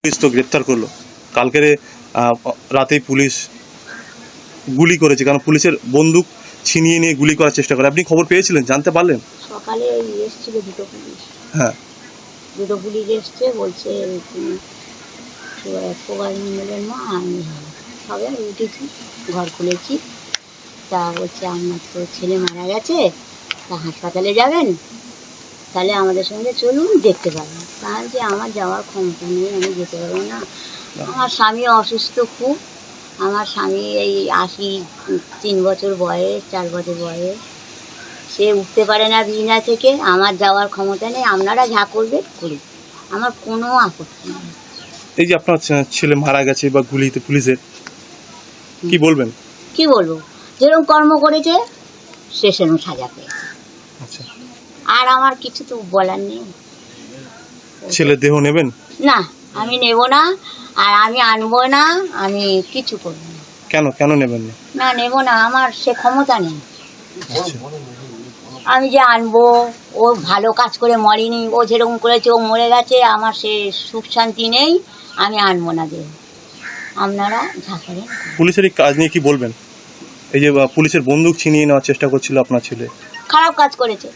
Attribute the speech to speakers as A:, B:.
A: Police তো গ্রেপ্তার করলো কালকে রাতেই পুলিশ গুলি করেছে, কারণ পুলিশের বন্দুক ছিনিয়ে নিয়ে গুলি করার চেষ্টা করে। আপনি খবর পেয়েছিলেন, জানতে পারলেন?
B: সকালে এসেছিল দুটো পুলিশ।
A: হ্যাঁ,
B: দুটো পুলিশ এসছে, বলছে প্রবাস মন্ডলের মা। আমি সবে উঠেছি, ঘর খুলেছি, তা বলছে আপনার তো ছেলে মারা গেছে, তা হাসপাতালে যাবেন, তাহলে আমাদের সঙ্গে চলুন, দেখতে পাবেন। তা যে আমার যাওয়ার ক্ষমতা নেই, আমি যেতে পারবো না। আমার স্বামী অসুস্থ খুব। আমার স্বামী এই 83 বছর বয়স, 4 বছর বয়স, সে উঠতে পারে না বিছানা থেকে। আমার যাওয়ার ক্ষমতা নেই, আপনারা যা করবে করি, আমার কোনো আপত্তি নেই।
A: এই যে আপনার ছেলে মারা গেছে বা গুলিতে পুলিশের, কি বলবেন?
B: কি বলবো, যেরকম কর্ম করেছে সে সেরকম সাজা পেয়েছে।
A: আচ্ছা,
B: আর আমার কিছু তো বলার নেই।
A: ছেলের দেহ নেবেন?
B: না, আমি নেব না, আর আমি আনবো না, আমি কিছু করবো না।
A: কেন কেন নেবেন না?
B: না, নেব না, আমার সে ক্ষমতা নেই।
A: আচ্ছা,
B: আমি যে আনবো, ও ভালো কাজ করে মরেনি, ও যেরকম করেছে ও মরে গেছে, আমার সে সুখ শান্তি নেই, আমি আনবো না দেব। আপনারা যা করেন।
A: পুলিশের এই কাজ নিয়ে কি বলবেন? এই যে পুলিশের বন্দুক ছিনিয়ে নেওয়ার চেষ্টা করছিল আপনার ছেলে,
B: খারাপ কাজ করেছে।